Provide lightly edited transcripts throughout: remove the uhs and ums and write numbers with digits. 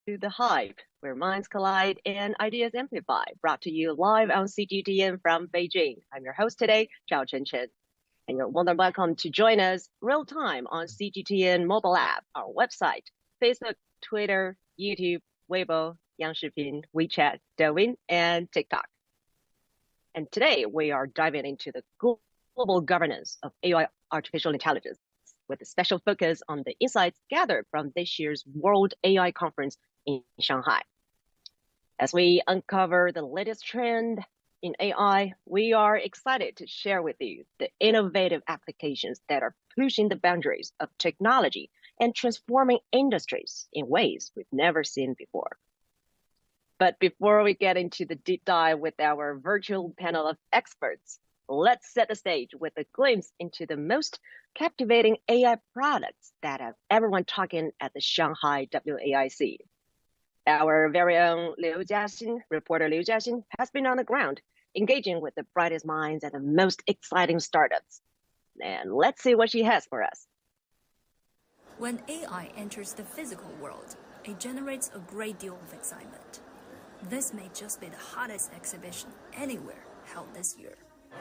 The Hype, where minds collide and ideas amplify. Brought to you live on CGTN from Beijing. I'm your host today, Zhao Chenchen. And you're more than welcome to join us real time on CGTN mobile app, our website, Facebook, Twitter, YouTube, Weibo, Yangshipin, WeChat, Douyin, and TikTok. And today we are diving into the global governance of AI artificial intelligence, with a special focus on the insights gathered from this year's World AI Conference in Shanghai. As we uncover the latest trend in AI, we are excited to share with you the innovative applications that are pushing the boundaries of technology and transforming industries in ways we've never seen before. But before we get into the deep dive with our virtual panel of experts, let's set the stage with a glimpse into the most captivating AI products that have everyone talking at the Shanghai WAIC. Our very own reporter Liu Jiaxin, has been on the ground, engaging with the brightest minds and the most exciting startups. And let's see what she has for us. When AI enters the physical world, it generates a great deal of excitement. This may just be the hottest exhibition anywhere held this year.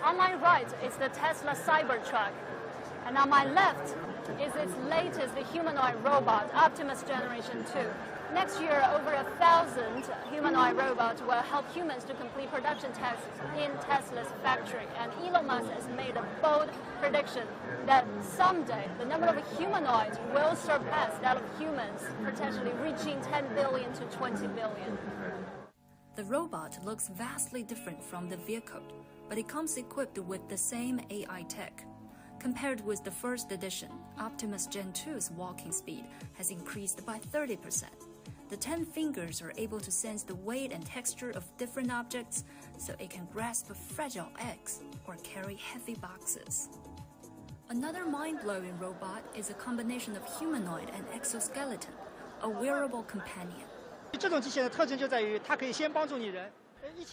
On my right is the Tesla Cybertruck, and on my left is its latest humanoid robot, Optimus Generation 2. Next year, over 1,000 humanoid robots will help humans to complete production tasks in Tesla's factory. And Elon Musk has made a bold prediction that someday the number of humanoids will surpass that of humans, potentially reaching 10 billion to 20 billion. The robot looks vastly different from the vehicle, but it comes equipped with the same AI tech. Compared with the first edition, Optimus Gen 2's walking speed has increased by 30%. The 10 fingers are able to sense the weight and texture of different objects, so it can grasp fragile eggs or carry heavy boxes. Another mind-blowing robot is a combination of humanoid and exoskeleton, a wearable companion.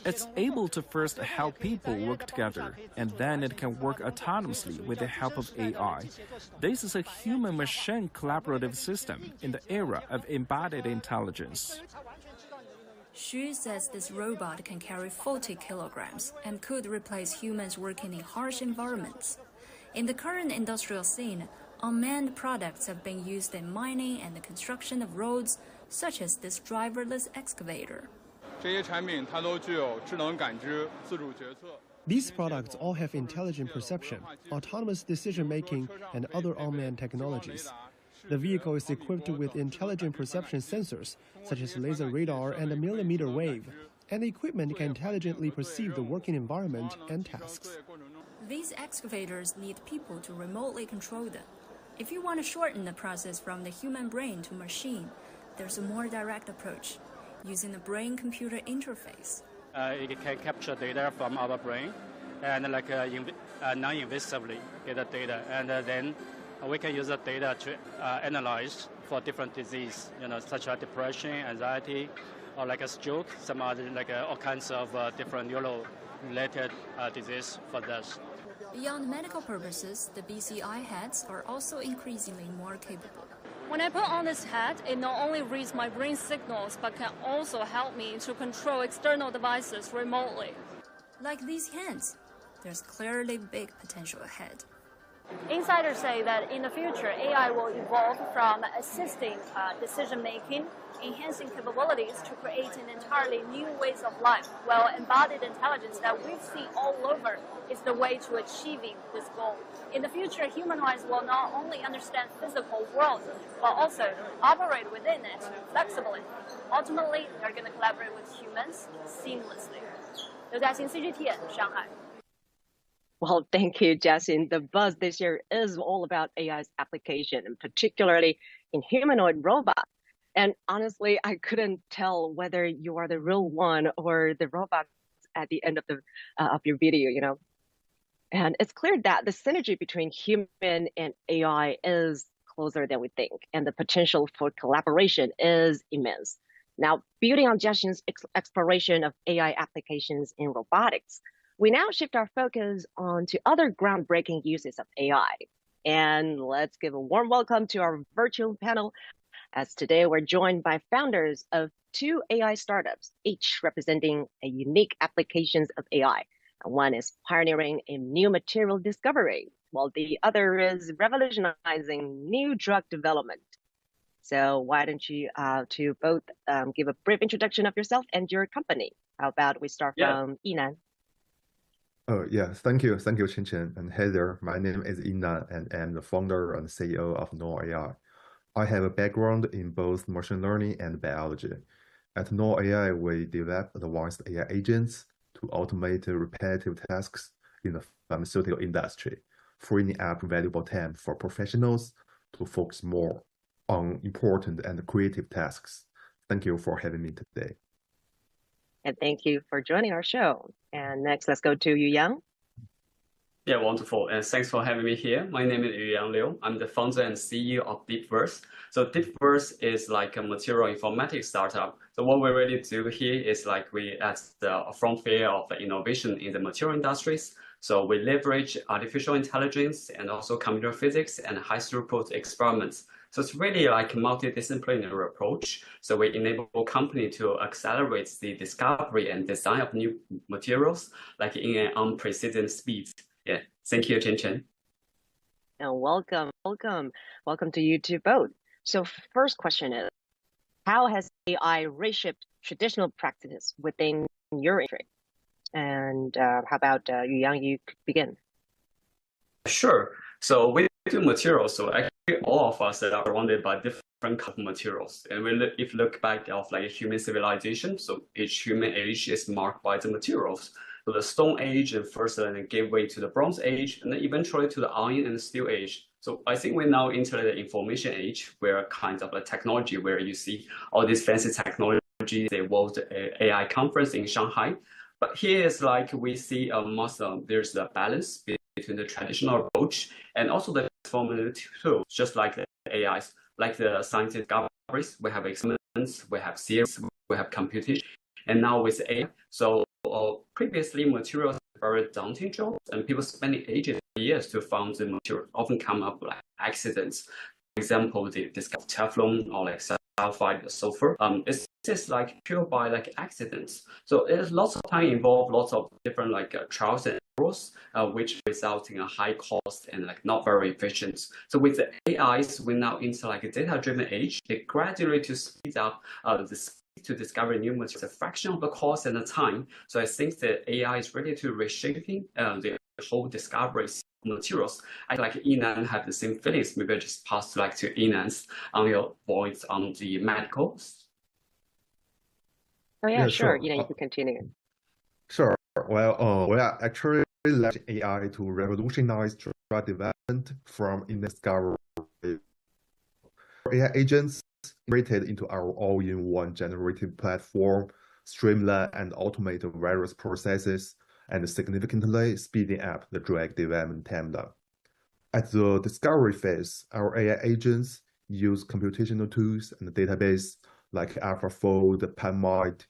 It's able to first help people work together, and then it can work autonomously with the help of AI. This is a human-machine collaborative system in the era of embedded intelligence. Xu says this robot can carry 40 kilograms and could replace humans working in harsh environments. In the current industrial scene, unmanned products have been used in mining and the construction of roads, such as this driverless excavator. These products all have intelligent perception, autonomous decision-making, and other unmanned technologies. The vehicle is equipped with intelligent perception sensors, such as laser radar and a millimeter wave, and the equipment can intelligently perceive the working environment and tasks. These excavators need people to remotely control them. If you want to shorten the process from the human brain to machine, there's a more direct approach, using the brain-computer interface. It can capture data from our brain and non-invisibly get the data, and then we can use the data to analyze for different disease, such as depression, anxiety, or like a stroke, some other all kinds of different neuro-related disease for this. Beyond medical purposes, the BCI heads are also increasingly more capable. When I put on this hat, it not only reads my brain signals, but can also help me to control external devices remotely. Like these hands, there's clearly big potential ahead. Insiders say that in the future, AI will evolve from assisting decision-making, enhancing capabilities to create an entirely new ways of life, while embodied intelligence that we've seen all over is the way to achieving this goal. In the future, humanoids will not only understand physical world, but also operate within it flexibly. Ultimately, they're going to collaborate with humans seamlessly. Liu Jiaxin, CGTN, Shanghai. Well, thank you, Jiaxin. The buzz this year is all about AI's application, and particularly in humanoid robots. And honestly, I couldn't tell whether you are the real one or the robot at the end of your video, And it's clear that the synergy between human and AI is closer than we think, and the potential for collaboration is immense. Now, building on Jiaxin's exploration of AI applications in robotics, we now shift our focus on to other groundbreaking uses of AI. And let's give a warm welcome to our virtual panel as today we're joined by founders of two AI startups, each representing a unique applications of AI. One is pioneering in new material discovery, while the other is revolutionizing new drug development. So why don't you two both give a brief introduction of yourself and your company? How about we start from Yinan? Yeah, thank you, Chenchen. And hey there, my name is Yinan, and I'm the founder and CEO of Noah.AI. I have a background in both machine learning and biology. At Noah.AI, we develop advanced AI agents to automate repetitive tasks in the pharmaceutical industry, freeing up valuable time for professionals to focus more on important and creative tasks. Thank you for having me today. And thank you for joining our show. And next, let's go to Yuyang. Yeah, wonderful. And thanks for having me here. My name is Liu Yuyang. I'm the founder and CEO of DeepVerse. So DeepVerse is like a material informatics startup. So what we really do here is like we at the frontier of the innovation in the material industries. So we leverage artificial intelligence and also computer physics and high throughput experiments. So it's really like a multidisciplinary approach. So we enable company to accelerate the discovery and design of new materials, like in an unprecedented speed. Yeah, thank you, Chenchen. And welcome to you two both. So first question is, how has AI reshaped traditional practices within your industry? And how about Yuyang, you could begin. Sure. So we do materials. So actually all of us are surrounded by different kinds of materials. And if you look back of like a human civilization, so each human age is marked by the materials. So the Stone Age and first then gave way to the Bronze Age, and then eventually to the Iron and Steel Age. So I think we're now into the information age, where kind of a technology where you see all these fancy technology. They evolved AI conference in Shanghai. But here is like we see there's a balance between the traditional approach and also the transformative tools, just like the AIs, like the scientific discoveries. We have experiments, we have theories, we have computation, and now with AI. So previously materials were very daunting jobs, and people spending ages, years to find the material often come up like accidents. For example, the discovery of Teflon or like sulfide sulfur. It's just like pure by like accidents. So there's lots of time involved, lots of different like trials and errors, which result in a high cost and like not very efficient. So with the AIs, we're now into like a data-driven age. They gradually to speed up the speed to discover new materials, a fraction of the cost and the time. So I think that AI is ready to reshaping the whole discovery materials. I like Yinan have the same feelings. Maybe I just pass like to Yinan's on your points on the medicals. Oh yeah, sure. You can continue. Sure. Well, we are actually leveraging AI to revolutionize drug development from in discovery. AI agents integrated into our all-in-one generative platform, streamline and automate various processes, and significantly speeding up the drug development timeline. At the discovery phase, our AI agents use computational tools and database like AlphaFold, PubMed.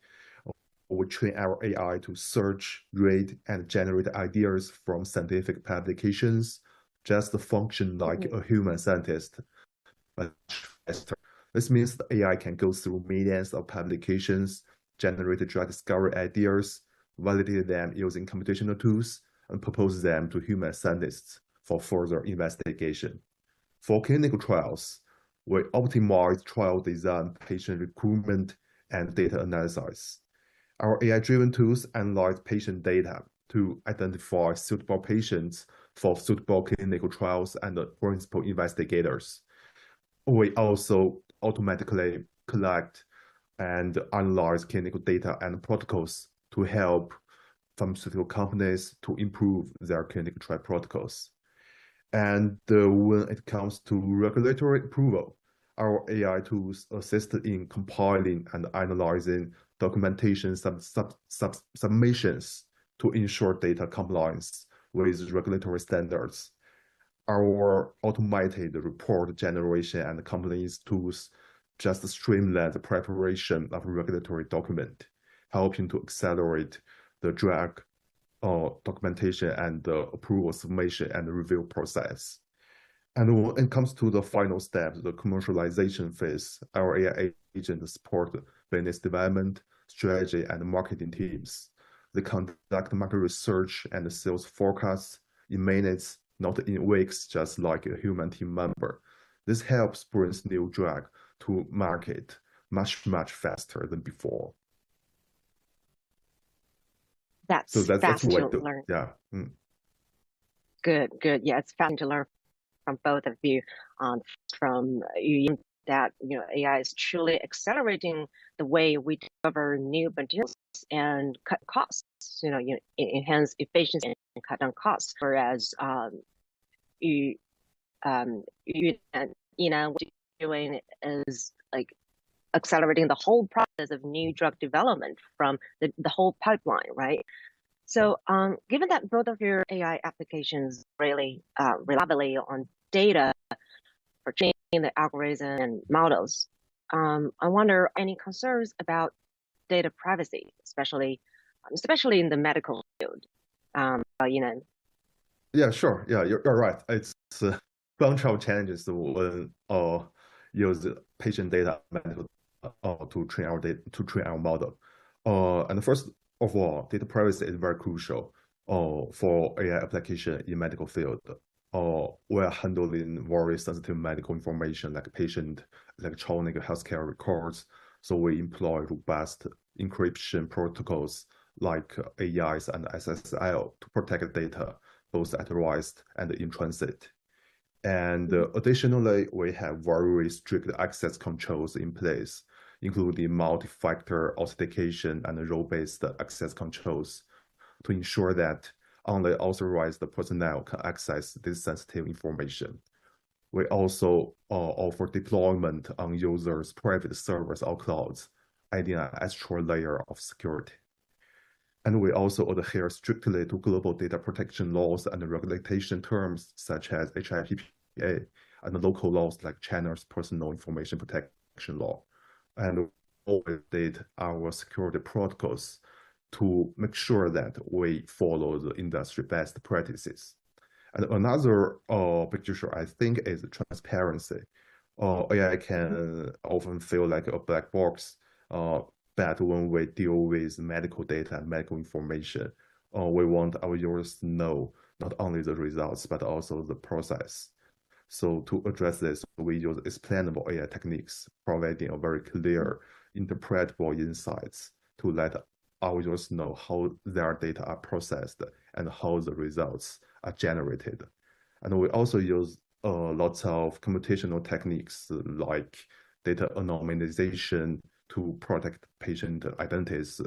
We train our AI to search, read, and generate ideas from scientific publications, just function like a human scientist, but faster. This means the AI can go through millions of publications, generate drug discovery ideas, validate them using computational tools, and propose them to human scientists for further investigation. For clinical trials, we optimize trial design, patient recruitment, and data analysis. Our AI-driven tools analyze patient data to identify suitable patients for suitable clinical trials and principal investigators. We also automatically collect and analyze clinical data and protocols to help pharmaceutical companies to improve their clinical trial protocols. And when it comes to regulatory approval, our AI tools assist in compiling and analyzing documentation submissions to ensure data compliance with regulatory standards. Our automated report generation and compliance tools just streamline the preparation of regulatory document, helping to accelerate the drug documentation and the approval submission and review process. And when it comes to the final step, the commercialization phase, our AI agent support business development, strategy, and marketing teams. They conduct market research and sales forecasts in minutes, not in weeks, just like a human team member. This helps bring new drug to market much faster than before. That's fascinating to learn. Yeah. Good. Yeah, it's fascinating to learn from both of you, from Yuyang, that AI is truly accelerating the way we discover new materials and cut costs. Enhance efficiency and cut down costs. Whereas Yinan, what you're doing is like accelerating the whole process of new drug development from the whole pipeline, right? So given that both of your AI applications really rely heavily on data for training the algorithm and models, I wonder any concerns about data privacy, especially in the medical field. Yinan. Yeah, sure. Yeah, you're right. It's a bunch of challenges when use patient data to train our model. And first of all, data privacy is very crucial for AI application in medical field. We are handling very sensitive medical information like patient electronic healthcare records. So we employ robust encryption protocols like AES and SSL to protect data both at rest and in transit. And additionally, we have very strict access controls in place, including multi-factor authentication and role-based access controls to ensure that only authorized personnel can access this sensitive information. We also offer deployment on users' private servers or clouds, adding an extra layer of security. And we also adhere strictly to global data protection laws and regulation terms such as HIPAA and local laws like China's Personal Information Protection Law. And we update our security protocols to make sure that we follow the industry best practices. And another big issue, I think, is transparency. AI can often feel like a black box, but when we deal with medical data and medical information, we want our users to know not only the results, but also the process. So to address this, we use explainable AI techniques, providing a very clear, interpretable insights to let our users know how their data are processed and how the results are generated. And we also use lots of computational techniques like data anonymization to protect patient identities.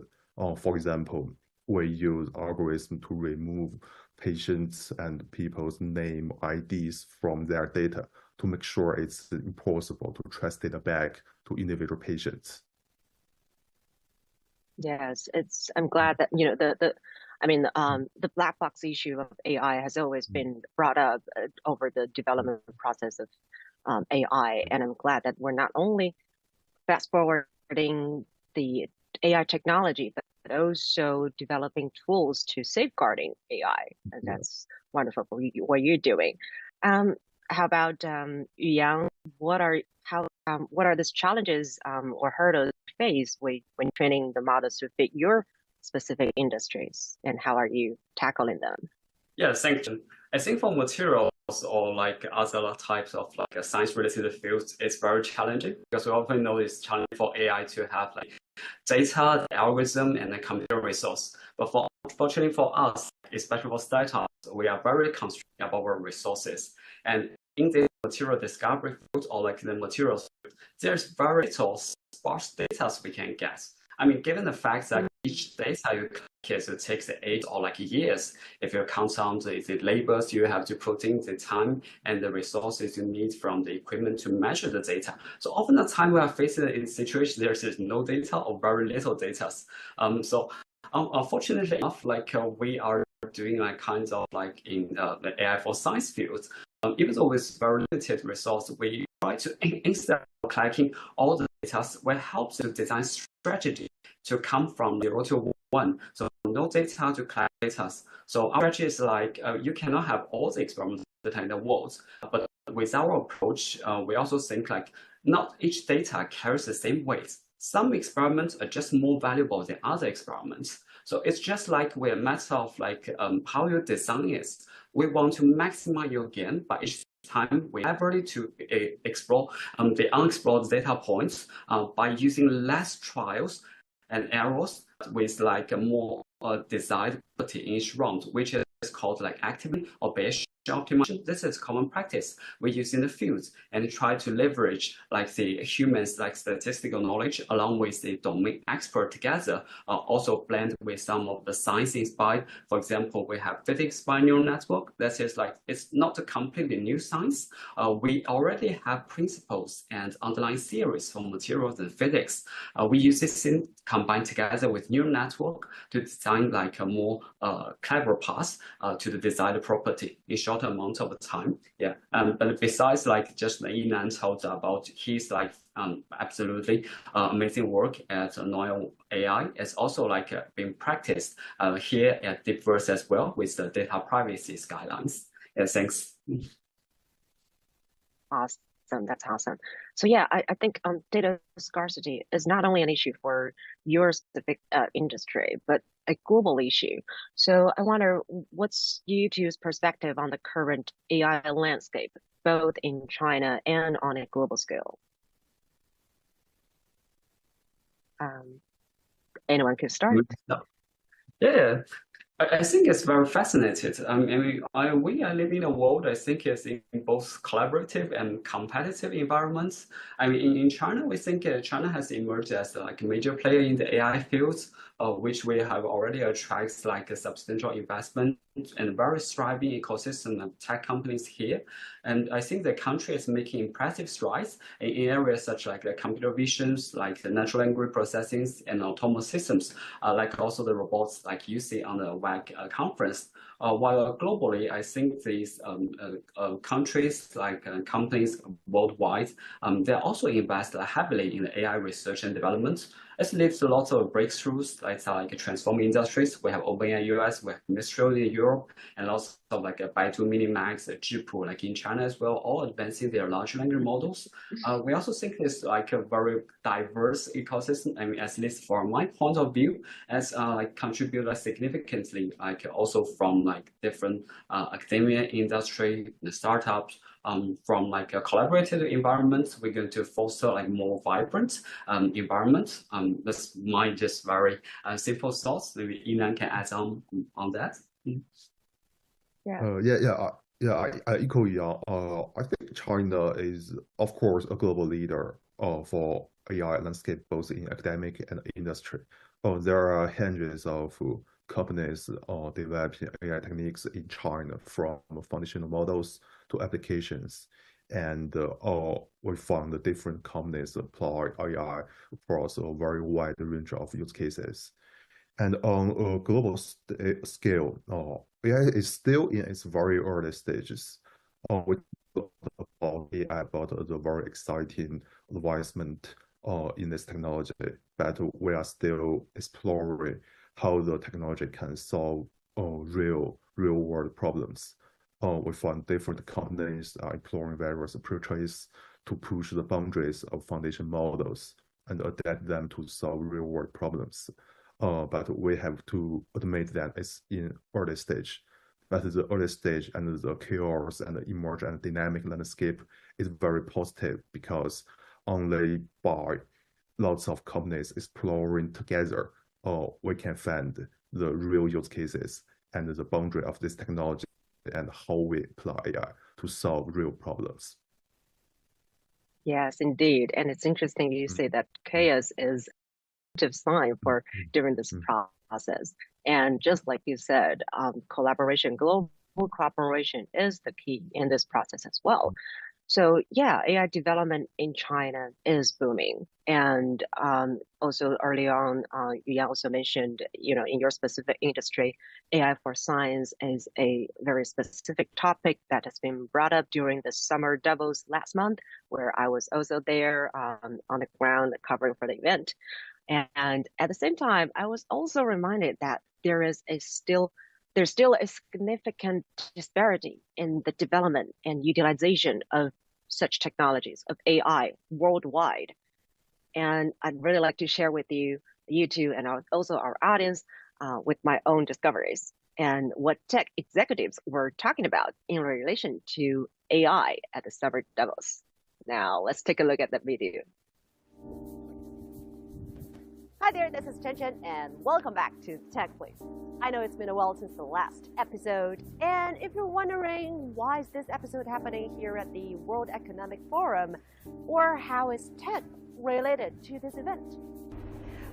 For example, we use algorithms to remove patients and people's name IDs from their data to make sure it's impossible to trace data back to individual patients. Yes, I'm glad that the black box issue of AI has always been brought up over the development process of AI, and I'm glad that we're not only fast forwarding the AI technology, but also developing tools to safeguarding AI, and that's wonderful for what you're doing. How about Yuyang? What are the challenges or hurdles you face when training the models to fit your specific industries, and how are you tackling them? Yeah, thank you. I think for materials or like other types of like science-related fields, it's very challenging because we often know it's challenging for AI to have like data, the algorithm, and the computer resource. But fortunately for us, especially for startups, we are very constrained about our resources. And in the material discovery field or like the materials field, there's very little sparse data we can get. I mean, given the fact that each data you collect, it takes 8 or like years. If you count on the labors you have to put in, the time and the resources you need from the equipment to measure the data. So often the time we are facing in situation, there's no data or very little data. So unfortunately enough, like we are doing like kinds of like in the AI for science fields, even though with very limited resource, we try to, instead of collecting all the data, we help to design strategy to come from 0 to 1. So no data to collect data. So our strategy is like you cannot have all the experimental in the world. But with our approach, we also think like not each data carries the same weight. Some experiments are just more valuable than other experiments. So it's just like we're a matter of like how your design is. We want to maximize your gain, but each time we have to explore the unexplored data points by using less trials and errors with like a more desired in each round, which is called like activity or Bayesian optimization. This is common practice we use in the fields and try to leverage like the humans like statistical knowledge along with the domain expert together, also blend with some of the science inspired. For example, we have physics by neural network. That is like, it's not a completely new science. We already have principles and underlying theories for materials and physics. We use this in combined together with neural network to design like a more clever path to the desired property in shorter amount of time. Yeah. But besides like just Yinan told about his like absolutely amazing work at Noah.AI, it's also like being practiced here at DeepVerse as well with the data privacy guidelines. Yeah, thanks. Awesome. That's awesome. So yeah, I think data scarcity is not only an issue for your specific industry, but a global issue. So I wonder, what's YouTube's perspective on the current AI landscape, both in China and on a global scale? Anyone can start. Yeah. I think it's very fascinating. I mean, we are living in a world, I think, is in both collaborative and competitive environments. I mean, in China, we think China has emerged as like a major player in the AI fields, which we have already attracted like a substantial investment and very thriving ecosystem of tech companies here. And I think the country is making impressive strides in areas such like the computer visions, like the natural language processing and autonomous systems, like also the robots like you see on the WAIC conference. While globally, I think these countries like companies worldwide, they also invest heavily in the AI research and development. It leads to lots of breakthroughs like transforming industries. We have OpenAI US, we have Mistral in Europe, and lots of like Baidu, Minimax, Zhipu, like in China as well, all advancing their large language models. We also think it's like a very diverse ecosystem. I mean, at least from my point of view, as like contribute significantly, like also from like different academia industry, the startups. From like a collaborative environment, we're going to foster like more vibrant environment. That's my just very simple thoughts. Maybe Yinan can add on that. I echo Yang. I think China is, of course, a global leader for AI landscape, both in academic and industry. There are hundreds of companies developing AI techniques in China, from foundational models to applications. And we found that different companies apply AI across a very wide range of use cases. And on a global scale, AI is still in its very early stages. We talk about AI, about the very exciting advancement in this technology, but we are still exploring how the technology can solve real world problems. We found different companies are exploring various approaches to push the boundaries of foundation models and adapt them to solve real world problems. But we have to admit that it's in early stage. But the early stage and the chaos and the emergent and dynamic landscape is very positive, because only by lots of companies exploring together, we can find the real use cases and the boundary of this technology and how we apply AI to solve real problems. Yes, indeed. And it's interesting you say that chaos is a sign for during this process. And just like you said, collaboration, global cooperation is the key in this process as well. So yeah, AI development in China is booming. And also early on, you also mentioned, in your specific industry, AI for science is a very specific topic that has been brought up during the summer Davos last month, where I was also there on the ground covering for the event. And at the same time, I was also reminded that there is a still there's still a significant disparity in the development and utilization of such technologies, of AI worldwide. And I'd really like to share with you two, and also our audience, with my own discoveries and what tech executives were talking about in relation to AI at the Summer Davos. Now, let's take a look at that video. Hi there, this is Chenchen, and welcome back to Tech Please. I know it's been a while since the last episode, and if you're wondering why is this episode happening here at the World Economic Forum, or how is tech related to this event?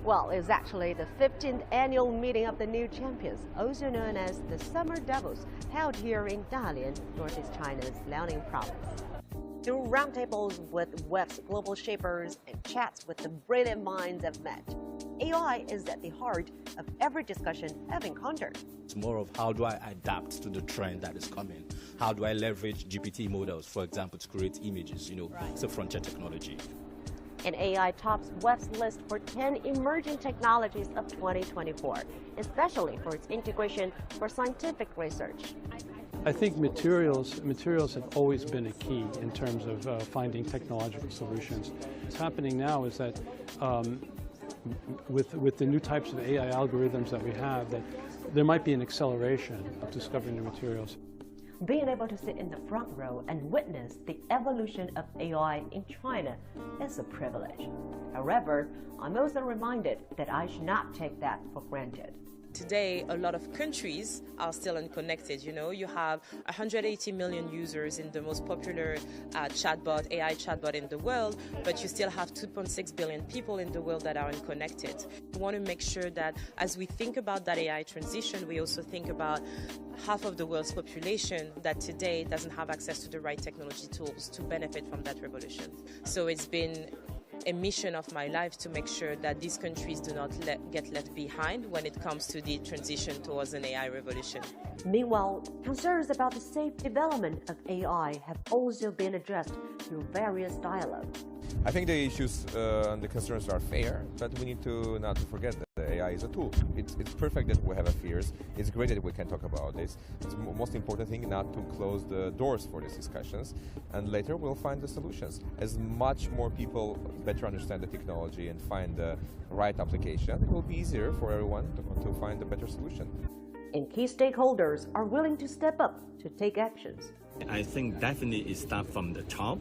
Well, it's actually the 15th annual meeting of the new champions, also known as the Summer Davos, held here in Dalian, Northeast China's Liaoning province. Through roundtables with web's global shapers and chats with the brilliant minds I've met, AI is at the heart of every discussion I've encountered. It's more of how do I adapt to the trend that is coming? How do I leverage GPT models, for example, to create images? It's a frontier technology. And AI tops web's list for 10 emerging technologies of 2024, especially for its integration for scientific research. I think materials have always been a key in terms of finding technological solutions. What's happening now is that with the new types of AI algorithms that we have, that there might be an acceleration of discovering new materials. Being able to sit in the front row and witness the evolution of AI in China is a privilege. However, I'm also reminded that I should not take that for granted. Today, a lot of countries are still unconnected. You have 180 million users in the most popular AI chatbot in the world, but you still have 2.6 billion people in the world that are unconnected. We want to make sure that as we think about that AI transition, we also think about half of the world's population that today doesn't have access to the right technology tools to benefit from that revolution. So it's been a mission of my life to make sure that these countries do not get left behind when it comes to the transition towards an AI revolution. Meanwhile, concerns about the safe development of AI have also been addressed through various dialogues. I think the issues and the concerns are fair, but we need not to forget that the AI is a tool. It's perfect that we have fears. It's great that we can talk about this. It's the most important thing not to close the doors for these discussions, and later we'll find the solutions. As much more people better understand the technology and find the right application, it will be easier for everyone to find a better solution. And key stakeholders are willing to step up to take actions. I think definitely it starts from the top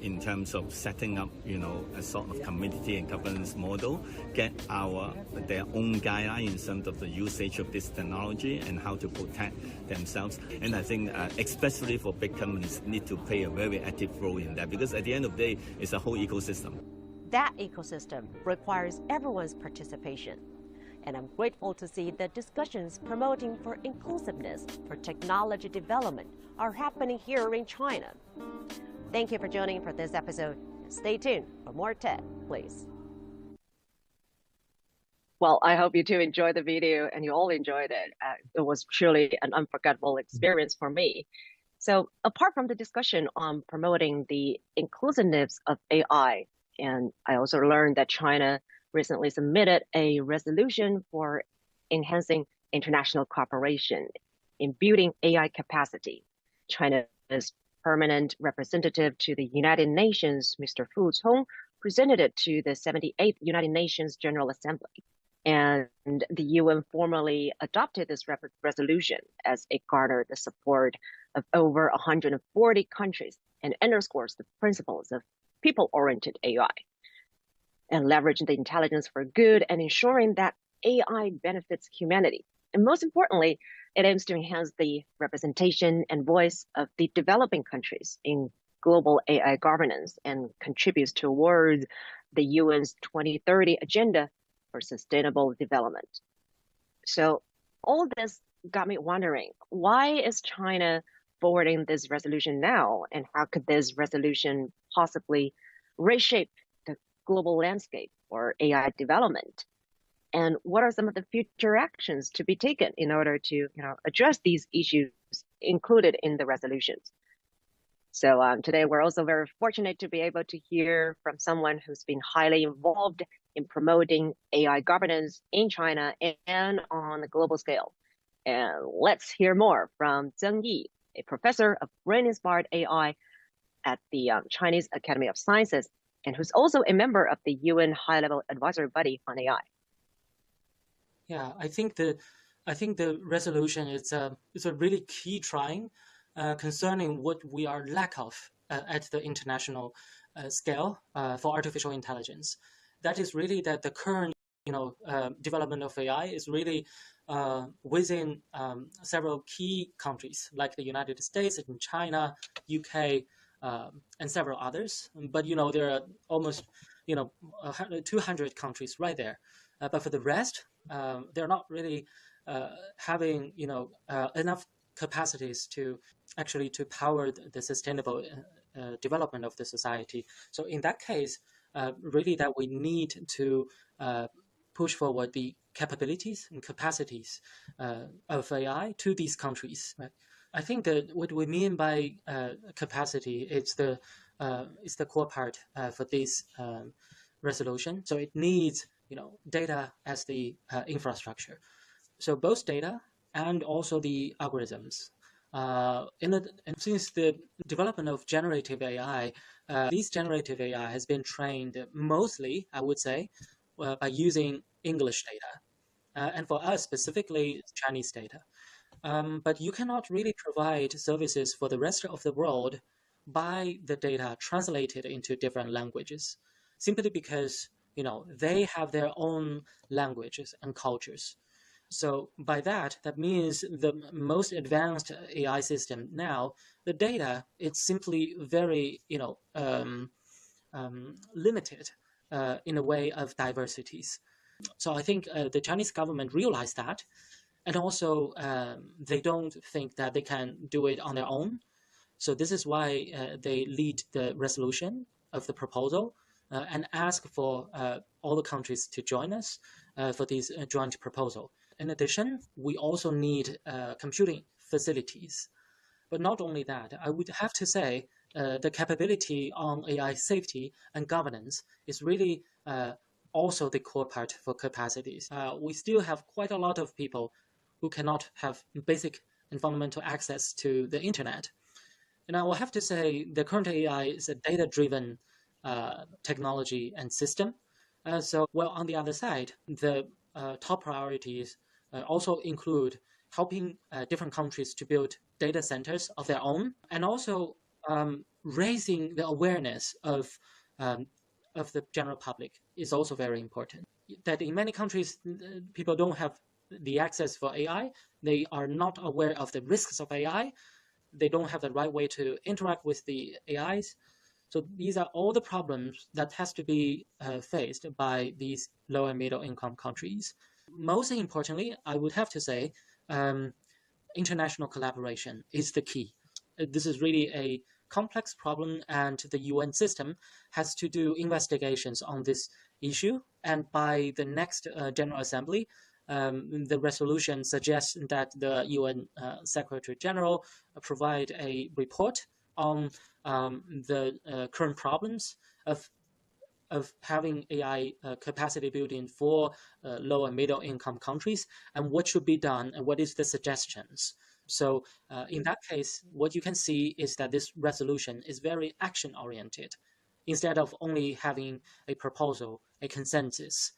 in terms of setting up, a sort of community and governance model, get their own guideline in terms of the usage of this technology and how to protect themselves. And I think especially for big companies need to play a very active role in that, because at the end of the day, it's a whole ecosystem. That ecosystem requires everyone's participation. And I'm grateful to see that discussions promoting for inclusiveness for technology development are happening here in China. Thank you for joining for this episode. Stay tuned for more tech, please. Well, I hope you too enjoyed the video and you all enjoyed it. It was truly an unforgettable experience for me. So apart from the discussion on promoting the inclusiveness of AI, and I also learned that China recently submitted a resolution for enhancing international cooperation in building AI capacity. China's permanent representative to the United Nations, Mr. Fu Cong, presented it to the 78th United Nations General Assembly. And the UN formally adopted this resolution as it garnered the support of over 140 countries and underscores the principles of people-oriented AI. And leveraging the intelligence for good and ensuring that AI benefits humanity. And most importantly, it aims to enhance the representation and voice of the developing countries in global AI governance and contributes towards the UN's 2030 Agenda for Sustainable Development. So all this got me wondering, why is China forwarding this resolution now? And how could this resolution possibly reshape the global landscape for AI development? And what are some of the future actions to be taken in order to address these issues included in the resolutions? So today we're also very fortunate to be able to hear from someone who's been highly involved in promoting AI governance in China and on a global scale. And let's hear more from Zeng Yi, a professor of brain-inspired AI at the Chinese Academy of Sciences, and who's also a member of the UN High-Level Advisory Body on AI. Yeah, I think the resolution is a really key trying concerning what we are lack of at the international scale for artificial intelligence. That is really that the current development of AI is really within several key countries like the United States and China, UK, and several others. But there are almost 200 countries right there. But for the rest, they're not really having enough capacities to actually to power the sustainable development of the society. So in that case, really that we need to push forward the capabilities and capacities of AI to these countries. Right? I think that what we mean by capacity is the core part for this resolution. So it needs data as the infrastructure. So both data and also the algorithms. And since the development of generative AI, this generative AI has been trained mostly, I would say, by using English data. And for us specifically, Chinese data. But you cannot really provide services for the rest of the world by the data translated into different languages, simply because they have their own languages and cultures. So by that means the most advanced AI system now, the data, it's simply very limited in a way of diversities. So I think the Chinese government realized that, and also they don't think that they can do it on their own. So this is why they lead the resolution of the proposal and ask for all the countries to join us for this joint proposal. In addition, we also need computing facilities. But not only that, I would have to say the capability on AI safety and governance is really also the core part for capacities. We still have quite a lot of people who cannot have basic and fundamental access to the internet. And I will have to say the current AI is a data-driven technology and system. So on the other side, the top priorities also include helping different countries to build data centers of their own, and also raising the awareness of the general public is also very important. That in many countries, people don't have the access for AI. They are not aware of the risks of AI. They don't have the right way to interact with the AIs. So these are all the problems that has to be faced by these low and middle income countries. Most importantly, I would have to say, international collaboration is the key. This is really a complex problem, and the UN system has to do investigations on this issue. And by the next General Assembly, the resolution suggests that the UN Secretary General provide a report on the current problems of having AI capacity building for low and middle income countries, and what should be done and what is the suggestions. So in that case, what you can see is that this resolution is very action oriented instead of only having a proposal, a consensus.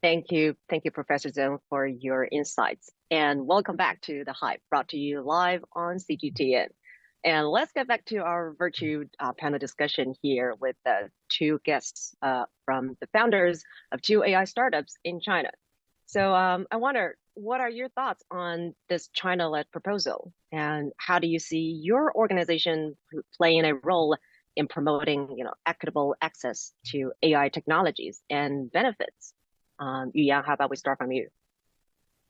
Thank you, Professor Zeng, for your insights. And welcome back to The Hype, brought to you live on CGTN. And let's get back to our virtual panel discussion here with two guests from the founders of two AI startups in China. So I wonder, what are your thoughts on this China-led proposal? And how do you see your organization playing a role in promoting equitable access to AI technologies and benefits? Yuyang, how about we start from you?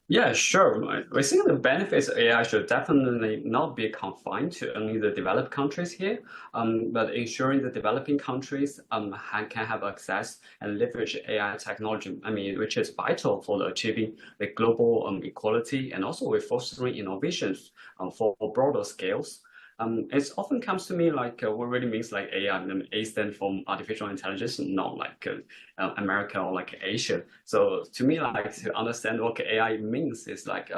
Yeah, sure. I think the benefits of AI should definitely not be confined to only the developed countries here, but ensuring the developing countries can have access and leverage AI technology, which is vital for achieving the global equality, and also with fostering innovations for broader scales. it often comes to me like what really means like AI. A stands for artificial intelligence, not like America or like Asia. So to me, like to understand what AI means is like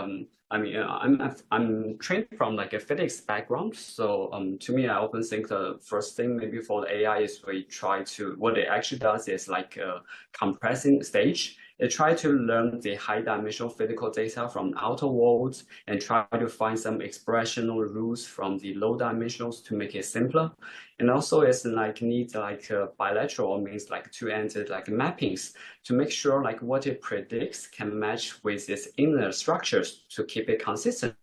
I'm trained from like a physics background. So to me, I often think the first thing maybe for the AI is we try to what it actually does is like a compressing stage. It tries to learn the high-dimensional physical data from outer world and try to find some expressional rules from the low-dimensionals to make it simpler. And also, it's like need like bilateral means like two-ended like mappings to make sure like what it predicts can match with its inner structures to keep it consistent.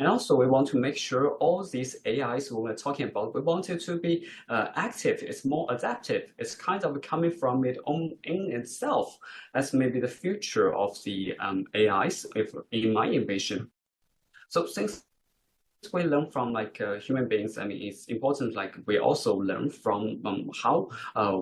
And also, we want to make sure all these AIs we're talking about, we want it to be active. It's more adaptive. It's kind of coming from it own in itself. That's maybe the future of the AIs, if in my envision. So since we learn from like human beings, I mean, it's important like we also learn from how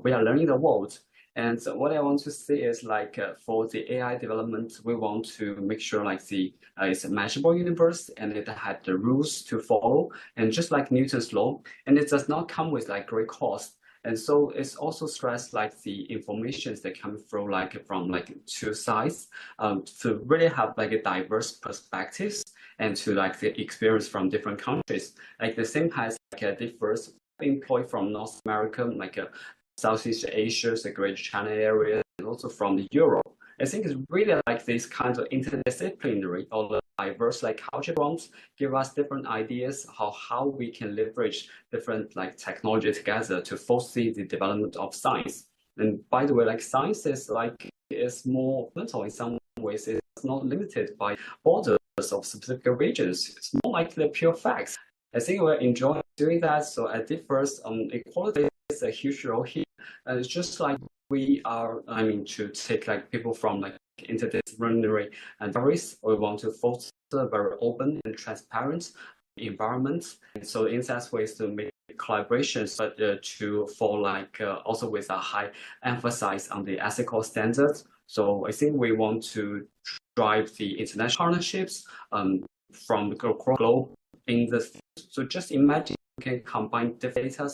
we are learning the world. And so what I want to say is like for the AI development, we want to make sure like it's a measurable universe and it had the rules to follow. And just like Newton's law, and it does not come with like great cost. And so it's also stressed like the informations that come through like from like two sides to really have like a diverse perspectives and to like the experience from different countries. Like the same has like a DeepVerse employee from North America, like a Southeast Asia, the Greater China area, and also from Europe. I think it's really like these kinds of interdisciplinary or diverse like culture bonds give us different ideas how we can leverage different like technology together to foresee the development of science. And by the way, like science is more mental in some ways. It's not limited by borders of specific regions. It's more like the pure facts. I think we're enjoying doing that. So at DeepVerse, equality is a huge role here. And it's just like we are, to take like people from like interdisciplinary and areas, we want to foster a very open and transparent environment. And so the insights ways to make collaborations, but also with a high emphasis on the ethical standards. So I think we want to drive the international partnerships from the globe in the. So just imagine you can combine different data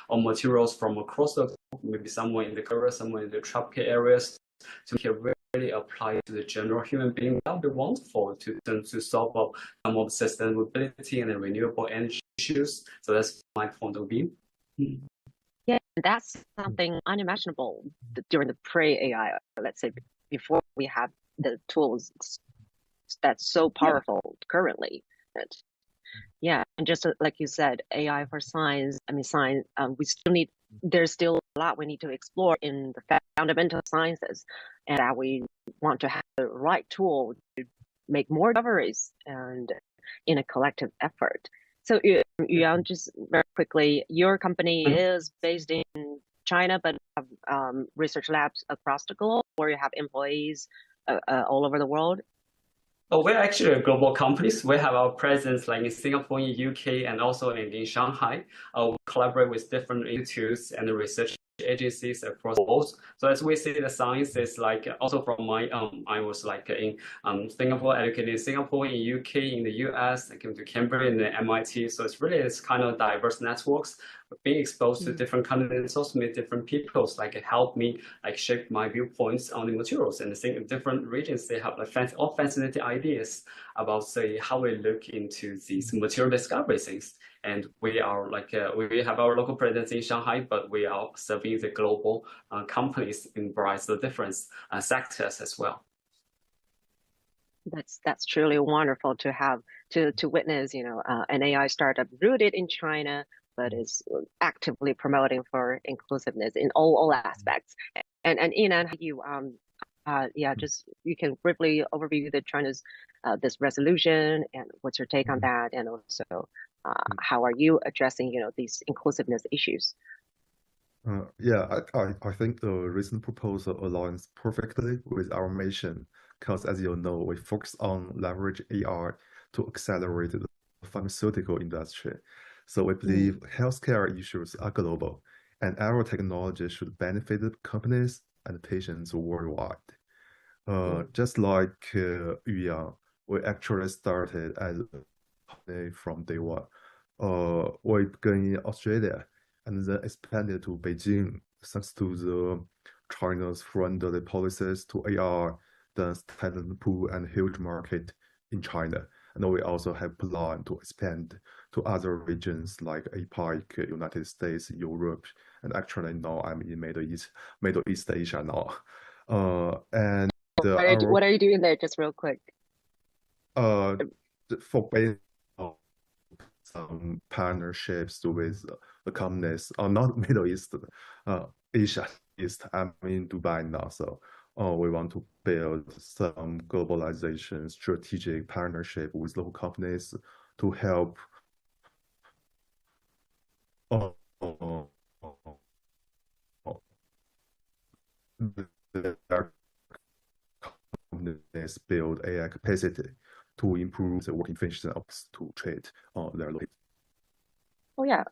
or materials from across the globe, maybe somewhere in the area, somewhere in the tropical areas, to really apply to the general human being. That would be wonderful to solve some of sustainability and the renewable energy issues. So that's my point of view. Yeah, that's something unimaginable during the pre-AI, let's say, before we have the tools that's so powerful currently. Yeah, and just like you said, AI for science, science, there's still a lot we need to explore in the fundamental sciences, and that we want to have the right tool to make more discoveries and in a collective effort. So Yuyang, just very quickly, your company is based in China, but have research labs across the globe, where you have employees all over the world? Oh, we're actually a global company. We have our presence like in Singapore, in UK, and also in Shanghai. We collaborate with different institutes and research agencies across the world. So as we see, the science is like also from my I was like in Singapore, educated in Singapore, in UK, in the US. I came to Cambridge in the MIT. So it's really this kind of diverse networks. Being exposed to different continents, also meet different peoples, like it helped me like shape my viewpoints on the materials. And I think in different regions they have like fascinating ideas about say how we look into these material discovery things. And we are like we have our local presence in Shanghai, but we are serving the global companies in various different sectors as well. That's truly wonderful to have to witness, an AI startup rooted in China, but is actively promoting for inclusiveness in all aspects. And Yinan, just you can briefly overview the China's this resolution and what's your take on that, and also how are you addressing these inclusiveness issues? I think the recent proposal aligns perfectly with our mission, because as you know, we focus on leverage AI to accelerate the pharmaceutical industry. So we believe healthcare issues are global, and our technology should benefit companies and patients worldwide. Just like Yuyang, we actually started as a company from day one. we began in Australia and then expanded to Beijing thanks to the China's friendly policies to AI, dense talent pool and huge market in China. And we also have plan to expand to other regions like APAC, United States, Europe, and actually now I'm in Middle East Asia now. And what are you doing there, just real quick? For building some partnerships with the companies, not Middle East, Asia East. I'm in Dubai now, so we want to build some globalization strategic partnership with local companies to help their companies build AI capacity to improve the working efficiency to trade their local. Oh yeah,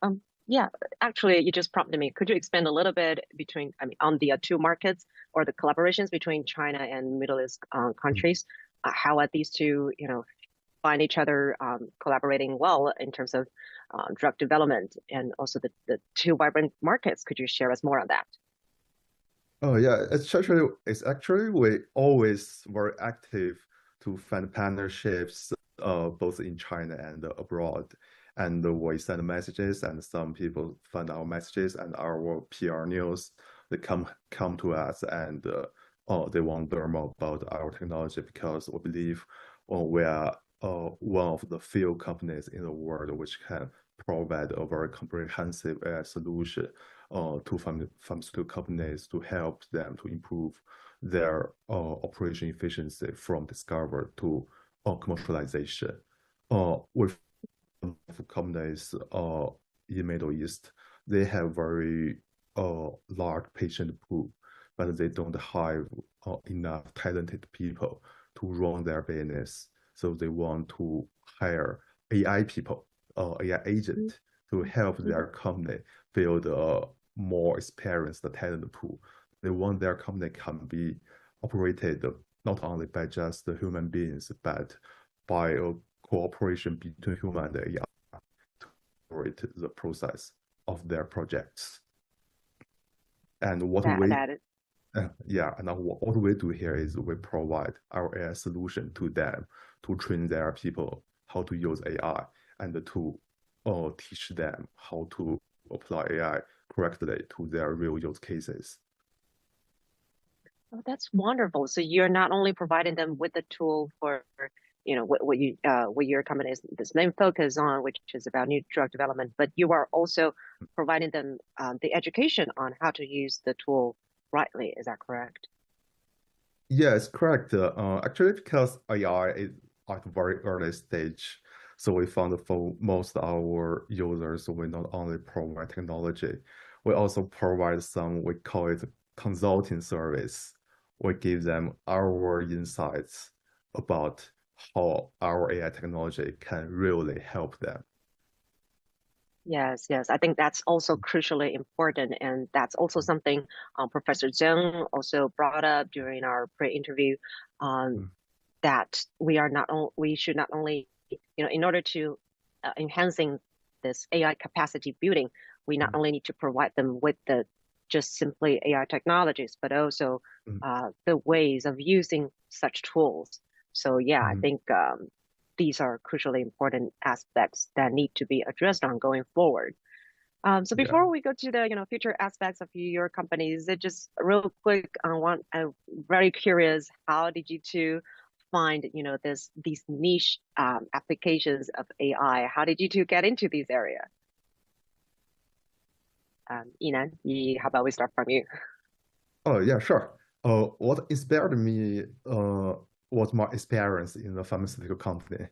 yeah. Actually, you just prompted me. Could you expand a little bit between, on the two markets or the collaborations between China and Middle East countries? How are these two, find each other collaborating well in terms of drug development and also the two vibrant markets? Could you share us more on that? Oh yeah, it's actually we always very active to find partnerships both in China and abroad. And we send messages, and some people find our messages and our PR news. They come to us, and they want to learn more about our technology because we believe we are one of the few companies in the world which can provide a very comprehensive solution to pharmaceutical companies to help them to improve their operation efficiency from discovery to commercialization. With companies in Middle East, they have very large patient pool, but they don't have enough talented people to run their business. So they want to hire AI people, AI agent to help their company build a more experienced talent pool. They want their company can be operated not only by just the human beings, but by a cooperation between human and AI to operate the process of their projects. And what what we do here is we provide our AI solution to them to train their people how to use AI and to teach them how to apply AI correctly to their real use cases. Oh, that's wonderful. So you're not only providing them with the tool for, what your company is this main focus on, which is about new drug development, but you are also providing them the education on how to use the tool rightly. Is that correct? Yes, correct. Actually, because AI is at a very early stage, so we found that for most of our users, we not only provide technology, we also provide some, we call it consulting service. We give them our insights about how our AI technology can really help them. Yes, I think that's also crucially important, and that's also something Professor Zeng also brought up during our pre-interview, that we should not only, in order to enhancing this AI capacity building, we not only need to provide them with the just simply AI technologies, but also the ways of using such tools. So yeah, I think these are crucially important aspects that need to be addressed on going forward. So before we go to the future aspects of your companies, just real quick, I'm very curious, how did you two find these niche applications of AI? How did you two get into these areas? Yinan, how about we start from you? Oh yeah, sure. What inspired me was my experience in the pharmaceutical company.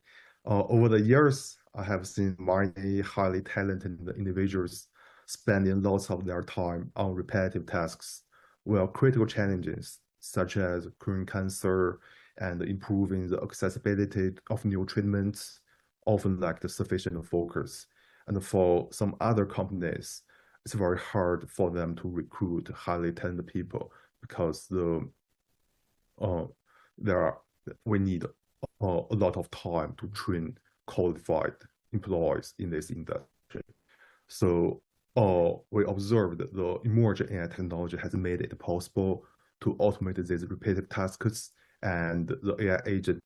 Over the years, I have seen many highly talented individuals spending lots of their time on repetitive tasks, while critical challenges such as curing cancer and improving the accessibility of new treatments often lack the sufficient focus. And for some other companies, it's very hard for them to recruit highly talented people because we need a lot of time to train qualified employees in this industry. So we observed that the emerging AI technology has made it possible to automate these repetitive tasks, and the AI agent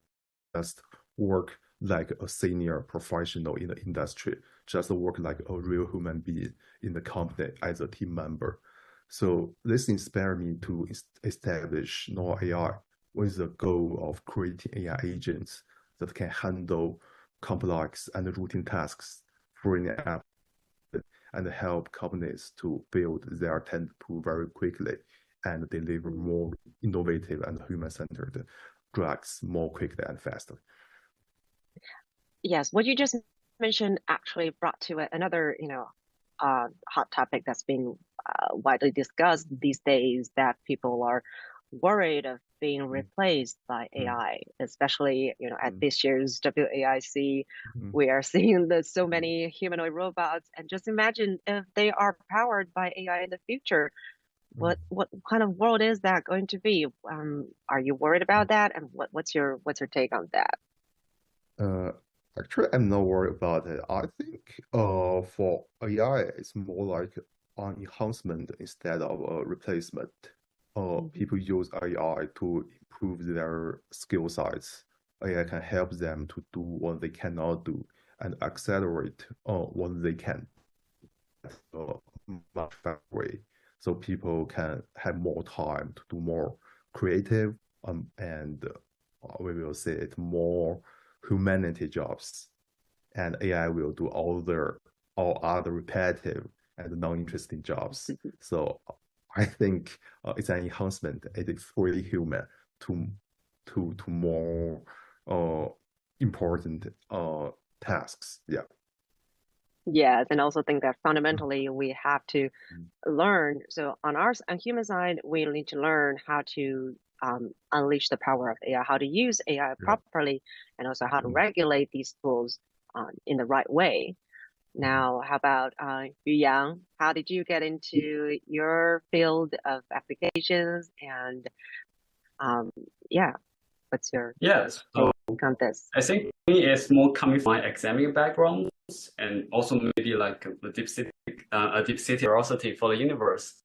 just work like a senior professional in the industry, just work like a real human being in the company as a team member. So this inspired me to establish Noah.AI with the goal of creating AI agents that can handle complex and routine tasks, freeing up and help companies to build their talent pool very quickly and deliver more innovative and human-centered drugs more quickly and faster. Yes, what you just mentioned actually brought to it another, hot topic that's being widely discussed these days, that people are worried of being replaced by AI, especially, at this year's WAIC, we are seeing so many humanoid robots, and just imagine if they are powered by AI in the future. What kind of world is that going to be? Are you worried about that? And what's your take on that? Actually, I'm not worried about it. I think for AI, it's more like an enhancement instead of a replacement. People use AI to improve their skill sets. AI can help them to do what they cannot do and accelerate what they can much faster way. So people can have more time to do more creative and we will say it more humanity jobs, and AI will do all other repetitive and non-interesting jobs. So I think it's an enhancement. It is fully human to more important tasks. Yeah. Yes, and also think that fundamentally we have to learn. So on human side, we need to learn how to unleash the power of AI, how to use AI properly, and also how to regulate these tools in the right way. Now, how about Yuyang? How did you get into your field of applications? And what's your take on this? I think for me, it's more coming from my academic background and also maybe like a deep city curiosity for the universe.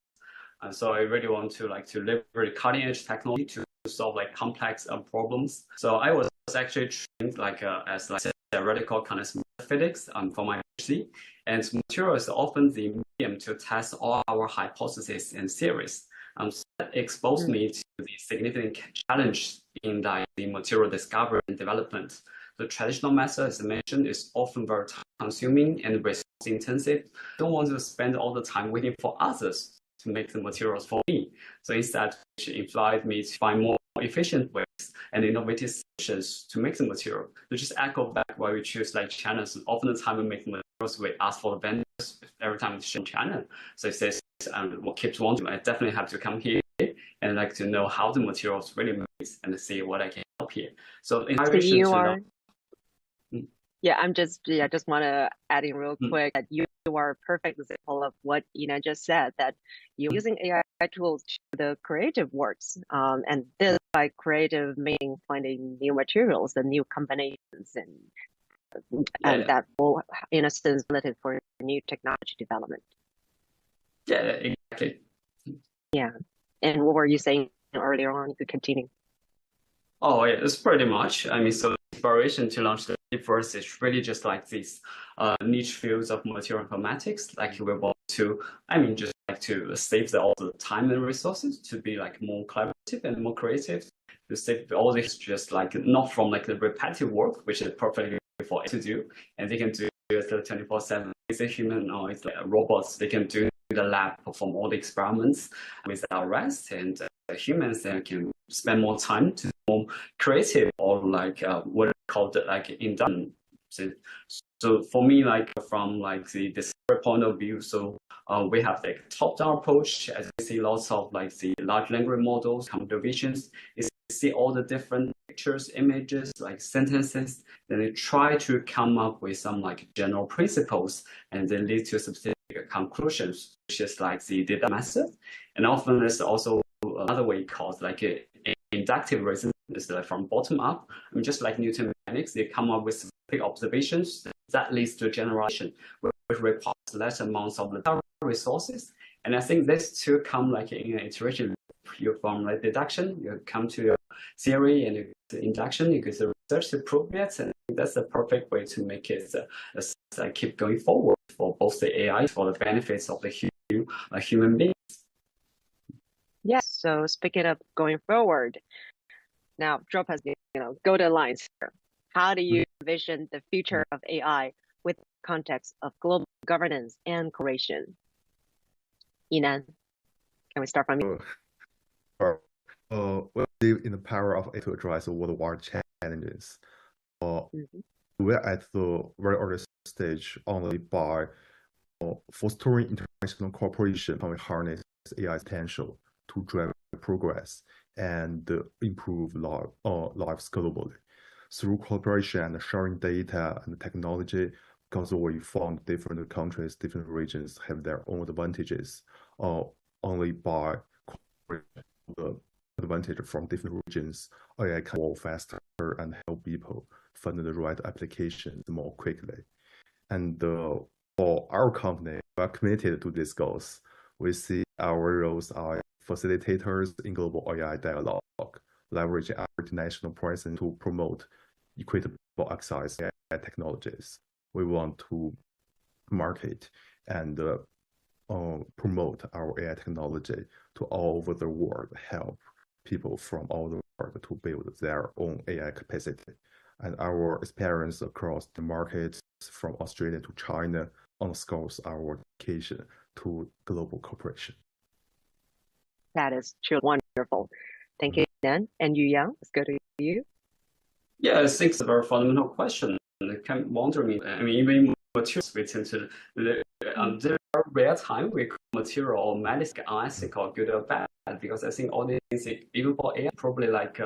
And so I really want to leverage cutting edge technology to solve complex problems. So I was actually trained as theoretical kind of physics for my PhD, and material is often the medium to test all our hypotheses and theories. So that exposed me to the significant challenge in the material discovery and development. The traditional method, as I mentioned, is often very time-consuming and resource-intensive. I don't want to spend all the time waiting for others to make the materials for me. So instead, it implied me to find more efficient ways and innovative solutions to make the material. To just echo back why we choose China. So often the time we make materials, we ask for the vendors every time we show China. So it says, what keeps wanting, I definitely have to come here and to know how the materials really made and see what I can help here. So in addition to I just want to add in real quick that you are a perfect example of what Yinan just said, that you're using AI tools to the creative works, and this by creative meaning finding new materials and new combinations, and that will, in a sense, related for new technology development. Yeah, exactly. Yeah, and what were you saying earlier on? You could continue. Oh, yeah, it's pretty much. I mean, so the inspiration to launch the DeepVerse is really just these niche fields of material informatics. We want to, just to save all the time and resources to be more collaborative and more creative. To save all this just not from the repetitive work, which is perfectly for it to do, and they can do it 24/7. It's a human or it's robots. They can do the lab, perform all the experiments without rest, and humans can spend more time to be more creative or what called independent. So for me, from the discovery point of view, so we have the top-down approach. As you see, lots of the large language models, computer visions. You see all the different pictures, images, sentences. Then they try to come up with some general principles, and then lead to specific conclusions, which is the data method. And often there's also another way called inductive reasoning, is from bottom up. Just like Newton mechanics, they come up with specific observations, that leads to generation, which requires less amounts of the resources. And I think this two come like in an iteration. You from like deduction, you come to your theory, and you the induction, you get the research to prove it, and that's the perfect way to make it keep going forward for both the AI, for the benefits of the human beings. Yes. So speaking of going forward, now drop us golden lines here. How do you envision the future of AI with the context of global governance and cooperation? Yinan, can we start from you? We believe in the power of AI to address worldwide challenges. We're at the very early stage only by fostering international cooperation and we harness AI's potential to drive progress and improve lives globally. Through cooperation and sharing data and technology, because we found different countries, different regions have their own advantages. Only by the advantage from different regions, AI can work faster and help people find the right applications more quickly. And for our company, we are committed to these goals. We see our roles are facilitators in global AI dialogue, leveraging our international presence to promote equitable access to AI technologies. We want to market and promote our AI technology to all over the world, help people from all the world to build their own AI capacity. And our experience across the markets from Australia to China underscores our dedication to global cooperation. That is truly wonderful. Thank you, Dan. And Yuyang, let's go to you. Yeah, I think it's a very fundamental question. I kept wondering, I mean, even materials we tend to, there are rare time we call material or medicine unethical, good or bad, because I think all these things, even for AI, probably like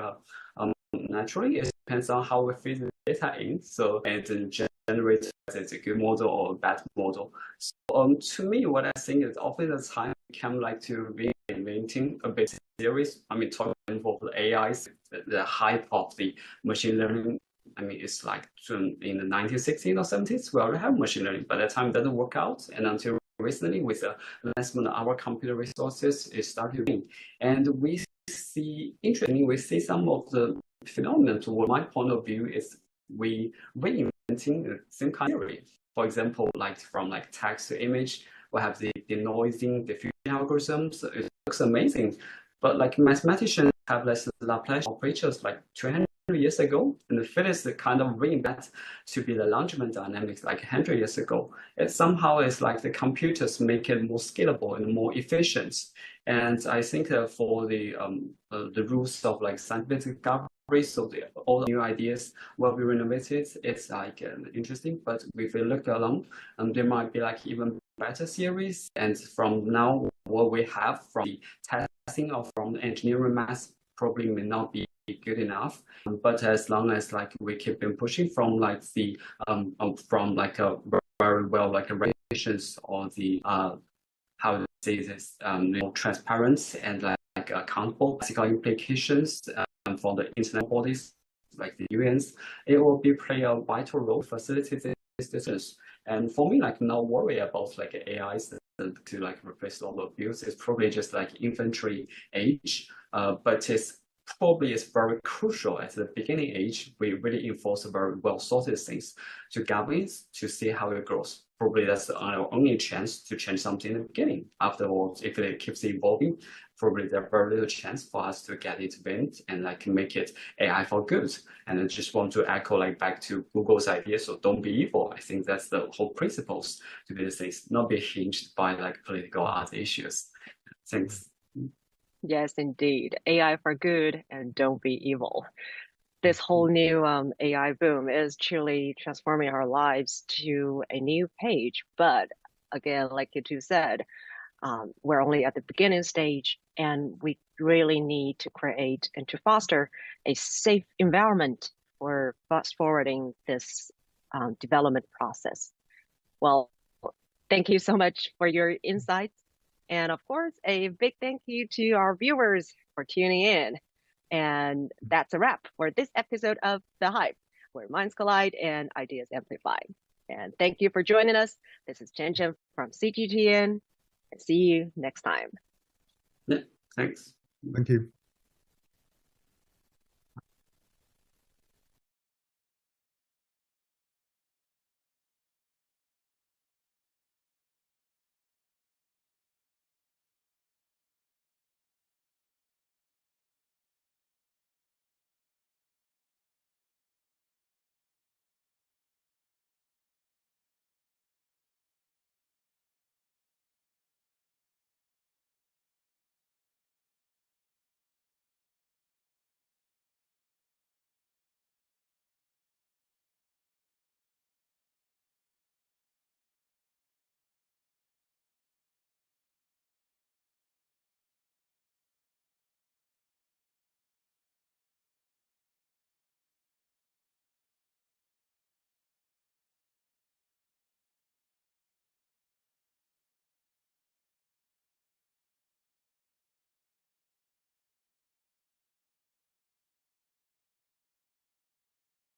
naturally, it depends on how we feed the data in. So, and then generate it's a good model or a bad model. So, to me, what I think is often the time come like to reinventing a bit theories. I mean, talking about the AIs, the hype of the machine learning. I mean, it's like in the 1960s or 70s, we already have machine learning, but that time it doesn't work out. And until recently, with the advancement of our computer resources, it started to and we see, interestingly, we see some of the phenomena. To my point of view, is we reinventing the same kind of theory. For example, like from like text to image, we have the denoising diffusion algorithms. It looks amazing, but like mathematicians have less Laplace operators like 200 years ago, and the physics kind of reinvent to be the Langevin dynamics like 100 years ago. It somehow is like the computers make it more scalable and more efficient. And I think for the rules of like scientific discovery, so all the new ideas will be renovated. It's like interesting, but if we look along, there might be like even better series. And from now, what we have from the testing or from the engineering math probably may not be good enough. But as long as like we keep on pushing from like the from like a very well like regulations or the how to say this more transparent and like accountable ethical implications for the international bodies like the UNs, it will be play a vital role facilitating this decisions. And for me, like not worry about like AIs to like replace all the abuse. It's probably just like infantry age, but it's probably is very crucial at the beginning age. We really enforce very well sorted things to governance to see how it grows. Probably that's our only chance to change something in the beginning. Afterwards, if it keeps evolving, probably there's very little chance for us to get it bent and like make it AI for good. And I just want to echo like back to Google's idea. So don't be evil. I think that's the whole principles to do these things, not be hinged by like political other issues. Thanks. Yes, indeed. AI for good and don't be evil. This whole new AI boom is truly transforming our lives to a new page. But again, like you two said, we're only at the beginning stage, and we really need to create and to foster a safe environment for fast forwarding this development process. Well, thank you so much for your insights. And of course, a big thank you to our viewers for tuning in. And that's a wrap for this episode of The Hype, where minds collide and ideas amplify. And thank you for joining us. This is Chenchen from CGTN. See you next time. Yeah, thanks. Thank you.